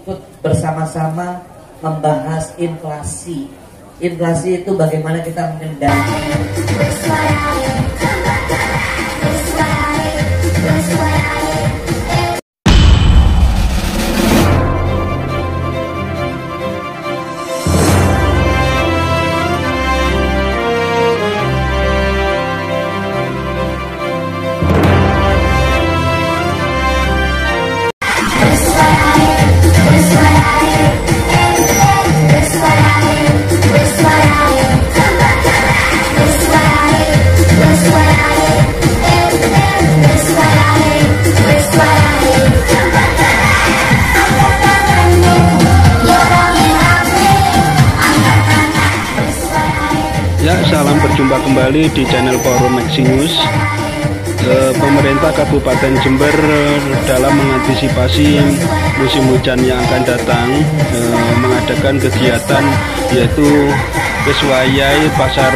ikut bersama-sama membahas inflasi. Inflasi itu bagaimana kita mengendalikan. Ya, salam berjumpa kembali di channel Power Maxinews. Pemerintah Kabupaten Jember dalam mengantisipasi musim hujan yang akan datang mengadakan kegiatan yaitu Weswayai Pasar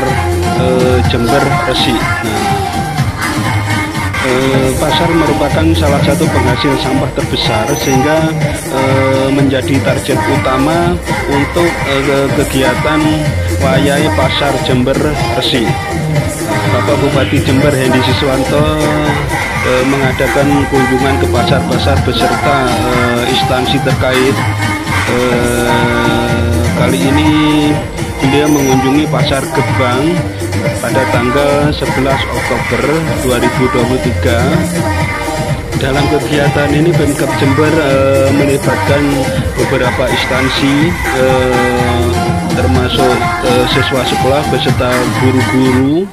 Jember Resi. Pasar merupakan salah satu penghasil sampah terbesar sehingga menjadi target utama untuk kegiatan Wayai Pasar Jember Resi. Bapak Bupati Jember Hendy Siswanto mengadakan kunjungan ke pasar-pasar beserta instansi terkait. Kali ini beliau mengunjungi Pasar Gebang pada tanggal 11 Oktober 2023. Dalam kegiatan ini Pemkab Jember melibatkan beberapa instansi termasuk siswa sekolah beserta guru-guru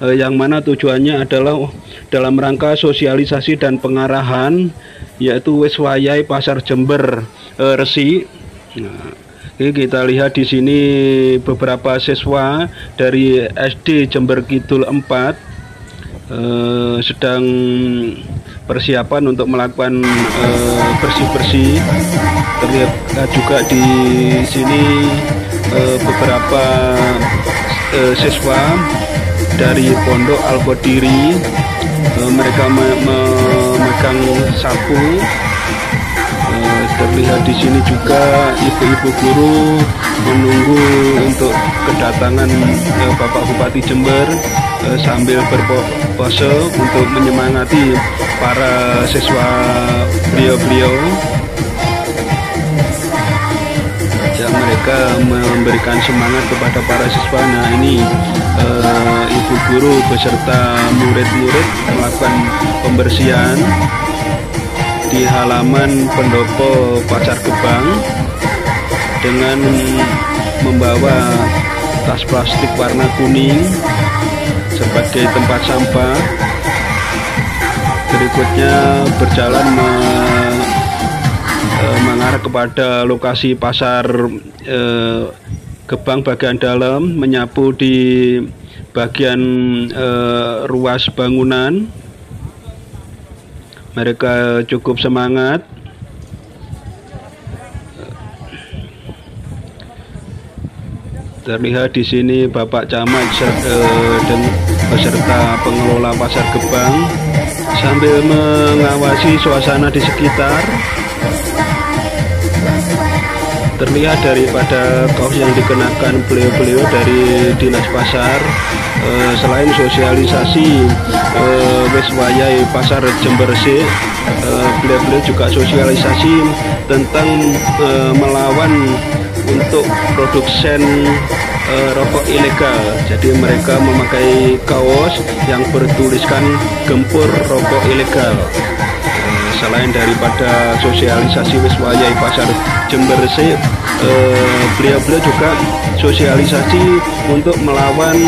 yang mana tujuannya adalah dalam rangka sosialisasi dan pengarahan yaitu Weswayai Pasar Jember Resi. Ini kita lihat di sini beberapa siswa dari SD Jember Kidul 4 sedang persiapan untuk melakukan bersih-bersih. Terlihat juga di sini beberapa siswa dari Pondok Al-Qodiri. Mereka memegang sapu. Terlihat di sini juga ibu-ibu guru menunggu untuk kedatangan Bapak Bupati Jember sambil berpose untuk menyemangati para siswa beliau-beliau. Ya, mereka memberikan semangat kepada para siswa. Nah, ini ibu guru beserta murid-murid melakukan pembersihan di halaman pendopo Pasar Gebang dengan membawa tas plastik warna kuning sebagai tempat sampah. Berikutnya berjalan mengarah kepada lokasi Pasar Gebang bagian dalam, menyapu di bagian ruas bangunan. Mereka cukup semangat. Terlihat di sini Bapak Camat dan beserta pengelola Pasar Gebang sambil mengawasi suasana di sekitar. Terlihat daripada kaos yang dikenakan beliau-beliau dari Dinas Pasar, selain sosialisasi Weswayai Pasar Jember Resi, beliau-beliau juga sosialisasi tentang melawan untuk produsen rokok ilegal. Jadi mereka memakai kaos yang bertuliskan gempur rokok ilegal. Selain daripada sosialisasi Weswayai Pasar Jember Resi, beliau-beliau juga sosialisasi untuk melawan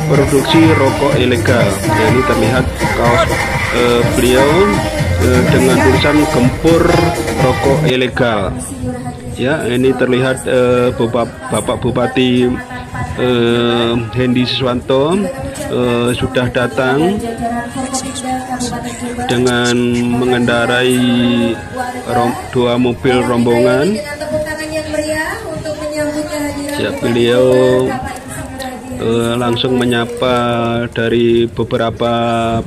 produksi rokok ilegal. Nah, ini terlihat kaos beliau dengan tulisan gempur rokok ilegal. Ya, ini terlihat Bapak Bupati Hendy Siswanto sudah datang dengan mengendarai dua mobil rombongan. Ya, beliau langsung menyapa dari beberapa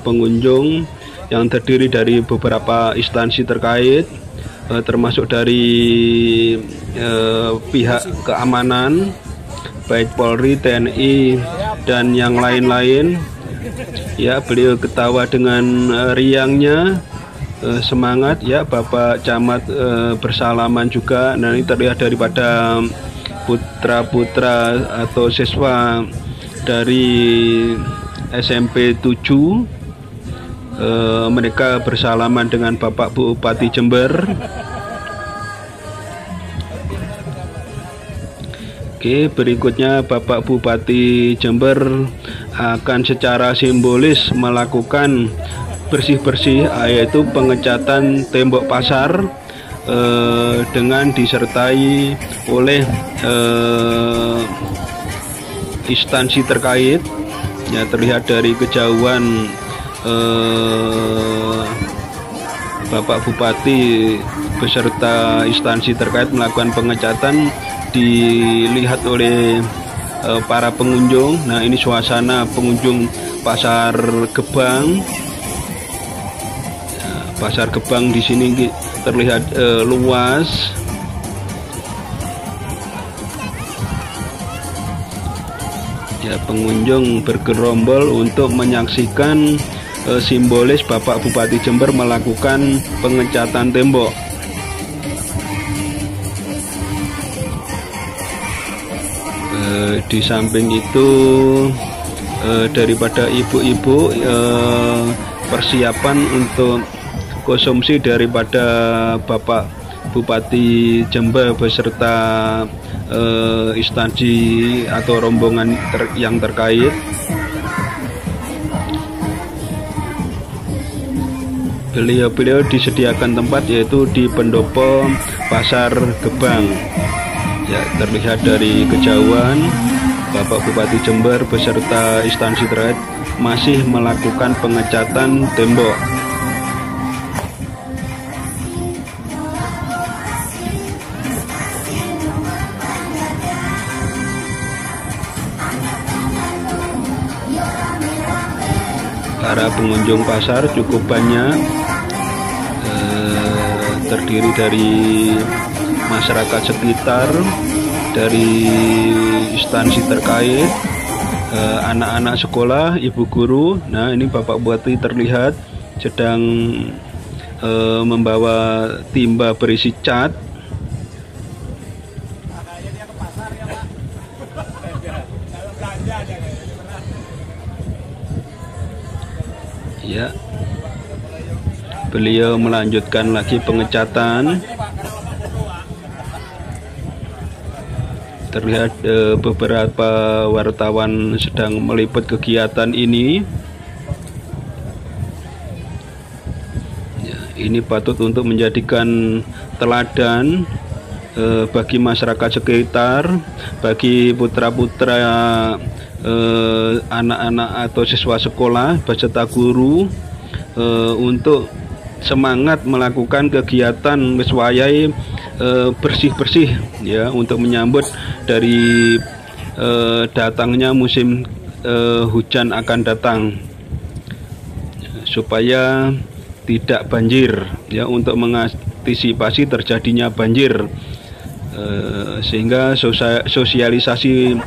pengunjung yang terdiri dari beberapa instansi terkait. termasuk dari pihak keamanan baik Polri, TNI dan yang lain-lain. Ya, beliau ketawa dengan riangnya, semangat. Ya, Bapak Camat bersalaman juga. Nah, ini terlihat daripada putra-putra atau siswa dari SMP 7. Mereka bersalaman dengan Bapak Bupati Jember. Oke, berikutnya Bapak Bupati Jember akan secara simbolis melakukan bersih-bersih, yaitu pengecatan tembok pasar dengan disertai oleh instansi terkait. Ya, terlihat dari kejauhan Bapak Bupati beserta instansi terkait melakukan pengecatan, dilihat oleh para pengunjung. Nah, ini suasana pengunjung Pasar Gebang. Ya, Pasar Gebang di sini terlihat luas. Ya, pengunjung bergerombol untuk menyaksikan simbolis Bapak Bupati Jember melakukan pengecatan tembok. Di samping itu daripada ibu-ibu, persiapan untuk konsumsi daripada Bapak Bupati Jember beserta instansi atau rombongan yang terkait. Beliau disediakan tempat, yaitu di pendopo Pasar Gebang. Ya, terlihat dari kejauhan Bapak Bupati Jember beserta instansi terkait masih melakukan pengecatan tembok. Para pengunjung pasar cukup banyak, terdiri dari masyarakat sekitar, dari instansi terkait, anak-anak sekolah, ibu guru. Nah, ini Bapak Bupati terlihat sedang membawa timba berisi cat. Ya, beliau melanjutkan lagi pengecatan. Terlihat beberapa wartawan sedang meliput kegiatan ini. Ya, ini patut untuk menjadikan teladan bagi masyarakat sekitar, bagi putra-putra, anak-anak atau siswa sekolah beserta guru, untuk semangat melakukan kegiatan wayai bersih-bersih, ya, untuk menyambut dari datangnya musim hujan akan datang, supaya tidak banjir, ya, untuk mengantisipasi terjadinya banjir, sehingga sosialisasi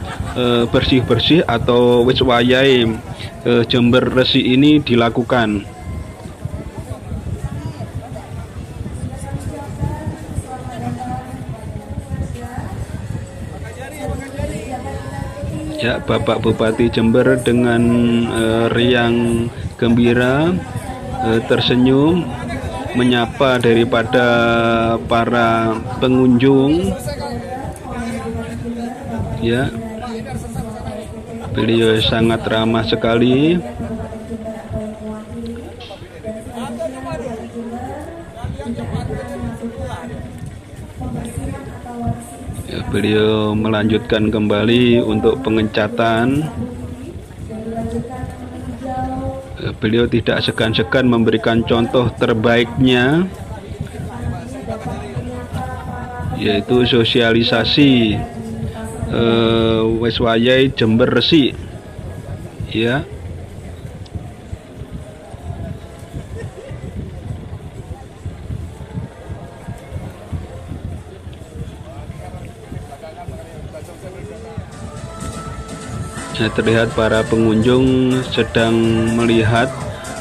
bersih-bersih atau wis wayai Jember Resik ini dilakukan. Ya, Bapak Bupati Jember dengan riang gembira tersenyum menyapa daripada para pengunjung. Ya, beliau sangat ramah sekali. Ya, beliau melanjutkan kembali untuk pengecatan. Beliau tidak segan-segan memberikan contoh terbaiknya, yaitu sosialisasi wis wayai Jember Resik. Ya, terlihat para pengunjung sedang melihat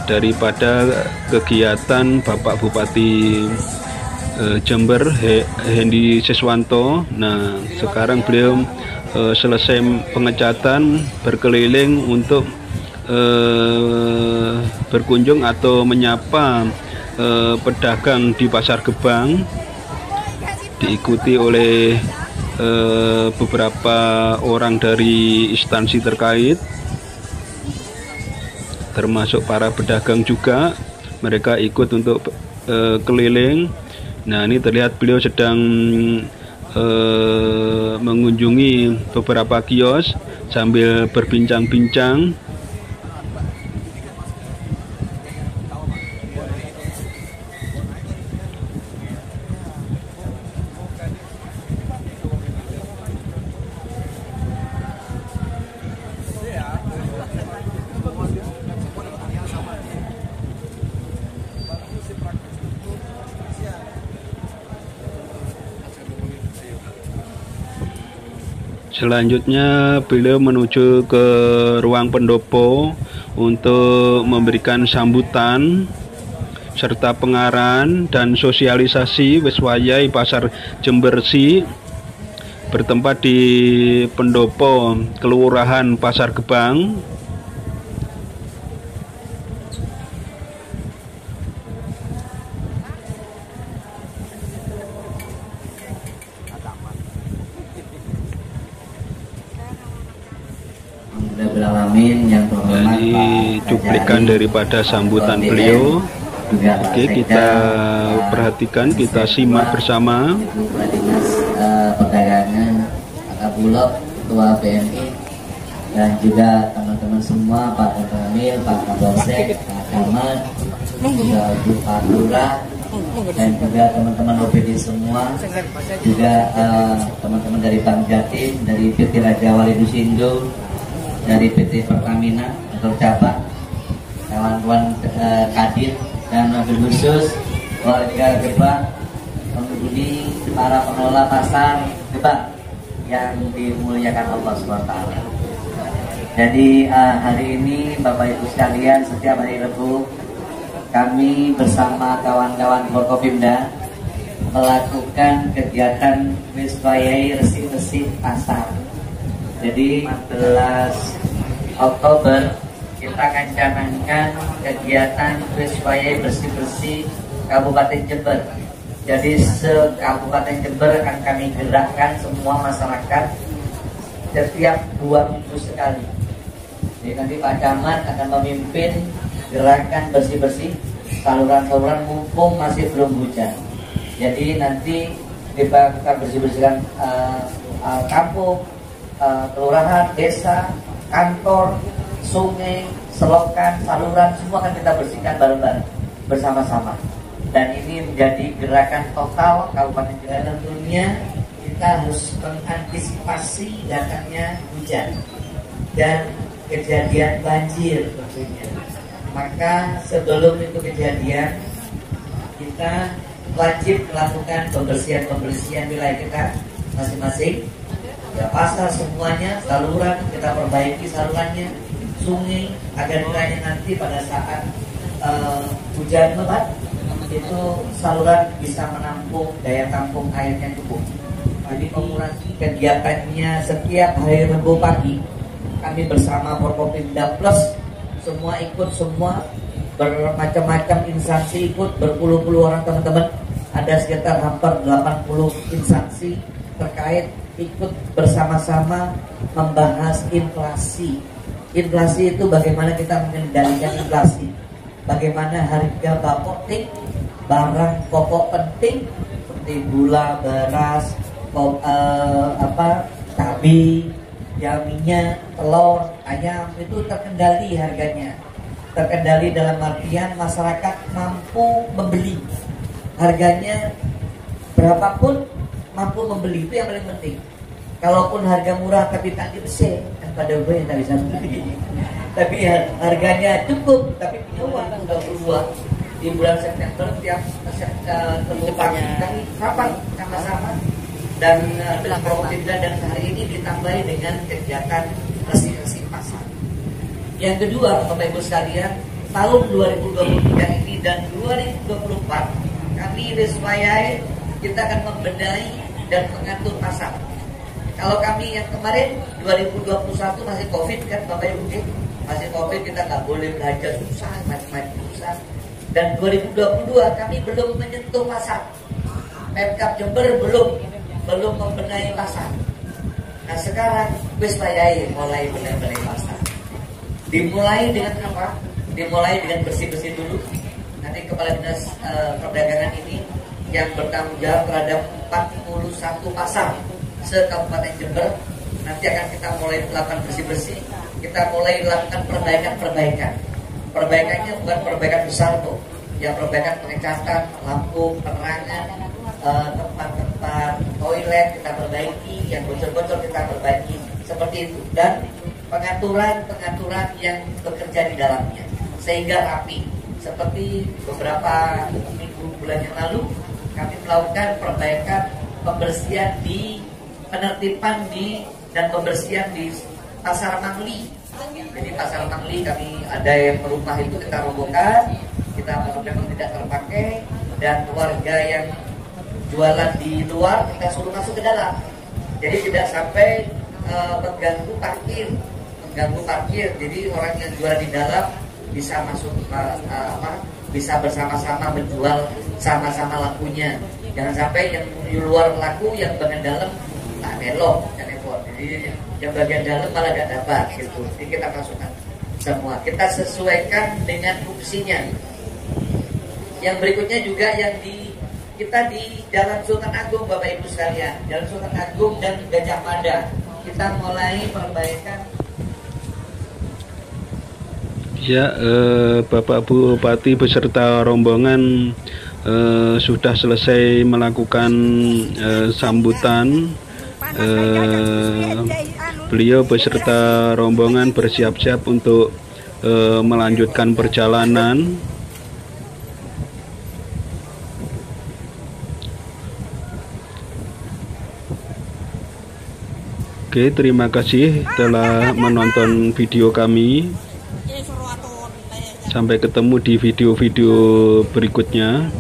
daripada kegiatan Bapak Bupati Jember Hendy Siswanto. Nah, sekarang beliau selesai pengecatan, berkeliling untuk berkunjung atau menyapa pedagang di Pasar Gebang, diikuti oleh beberapa orang dari instansi terkait, termasuk para pedagang juga. Mereka ikut untuk keliling. Nah, ini terlihat beliau sedang mengunjungi beberapa kios sambil berbincang-bincang. Selanjutnya beliau menuju ke ruang pendopo untuk memberikan sambutan serta pengarahan dan sosialisasi Weswayai Pasar Jembersi bertempat di pendopo Kelurahan Pasar Gebang. Yang ini cuplikan daripada sambutan beliau. Oke, kita perhatikan, kita simak bersama. Dinas Perdagangan, Pak Bulog, Ketua PMI, dan juga teman-teman semua, Pak Kamil, Pak Kapolsek, Pak Kaman, juga Pak Lurah, dan juga teman-teman OPD semua, juga teman-teman dari Bank Jatim, dari PT Raja Wali Dusindo, dari PT Pertamina untuk cabang, kawan-kawan Kadin, dan mobil khusus warga Gebang, pengemudi, para pengelola pasar Gebang yang dimuliakan Allah SWT. Jadi hari ini Bapak Ibu sekalian, setiap hari Rabu kami bersama kawan-kawan Forkopimda melakukan kegiatan Weswayai Resik-resik Pasar. Jadi 14 Oktober kita akan canangkan kegiatan Weswayai bersih-bersih Kabupaten Jember. Jadi se-Kabupaten Jember akan kami gerakkan semua masyarakat setiap 2 minggu sekali. Jadi nanti Pak Camat akan memimpin gerakan bersih-bersih saluran-saluran mumpung masih belum hujan. Jadi nanti kita akan bersih-bersihkan kampung, kelurahan, desa, kantor, sungai, selokan, saluran, semua akan kita bersihkan bareng-bareng bersama-sama. Dan ini menjadi gerakan total Kabupaten Jember. Tentunya kita harus mengantisipasi datangnya hujan dan kejadian banjir tentunya. Maka sebelum itu kejadian, kita wajib melakukan pembersihan wilayah kita masing-masing. Ya, pasar semuanya, saluran kita perbaiki salurannya, sungai, agar kiranya nanti pada saat hujan lebat itu saluran bisa menampung, daya tampung airnya cukup. Jadi mengurangi kegiatannya setiap hari Rabu pagi, kami bersama Forkopimda Plus semua ikut, semua bermacam-macam instansi ikut, berpuluh-puluh orang teman-teman, ada sekitar hampir 80 instansi terkait ikut bersama-sama membahas inflasi. Inflasi itu bagaimana kita mengendalikan inflasi, bagaimana harga bapotik, barang pokok penting seperti gula, beras, cabai, ya minyak, telur, ayam itu terkendali harganya. Terkendali dalam artian masyarakat mampu membeli, harganya berapapun mampu membeli, itu yang paling penting. Kalaupun harga murah tapi tak dibese, kan pada gue yang tak bisa beli. Tapi harganya cukup, tapi punya uang udah keluar. Di bulan September tiap terlupa kita rapat sama-sama, dan Forkopimda dan hari ini ditambahi dengan kegiatan bersih-bersih Yang kedua, Bapak Ibu sekalian, tahun 2023 ini dan 2024 kami Weswayai kita akan membenahi dan mengatur pasar. Kalau kami yang kemarin 2021 masih COVID kan Bapak Ibu, masih COVID, kita nggak boleh belajar, susah, macam-macam susah. Dan 2022 kami belum menyentuh pasar. Pemkab Jember belum membenahi pasar. Nah sekarang Weswayai mulai benar-benar pasar. Dimulai dengan apa? Dimulai dengan bersih-bersih dulu. Nanti Kepala Dinas Perdagangan ini yang bertanggung jawab terhadap 41 pasar se-Kabupaten Jember. Nanti akan kita mulai melakukan bersih-bersih. Kita mulai lakukan perbaikan. Perbaikannya bukan perbaikan besar tuh. Ya perbaikan pengecatan, lampu, penerangan, tempat-tempat toilet kita perbaiki, yang bocor-bocor kita perbaiki, seperti itu. Dan pengaturan yang bekerja di dalamnya sehingga rapi. Seperti beberapa bulan yang lalu kami melakukan perbaikan pembersihan di penertiban dan pembersihan di Pasar Mangli. Jadi Pasar Mangli kami ada yang rumah itu kita robohkan, kita memang tidak terpakai, dan warga yang jualan di luar kita suruh masuk ke dalam. Jadi tidak sampai mengganggu parkir. Jadi orang yang jual di dalam bisa masuk bisa bersama-sama menjual sama-sama lakunya. Jangan sampai yang di luar laku, yang bagian dalam tak belok, jadi yang bagian dalam malah gak dapat gitu. Jadi kita masukkan semua, kita sesuaikan dengan fungsinya. Yang berikutnya juga yang kita di Jalan Sultan Agung, Bapak Ibu sekalian, Jalan Sultan Agung dan Gajah Mada, kita mulai perbaikan. Ya, Bapak Bupati beserta rombongan sudah selesai melakukan sambutan. Beliau beserta rombongan bersiap-siap untuk melanjutkan perjalanan. Oke, terima kasih telah menonton video kami. Sampai ketemu di video-video berikutnya.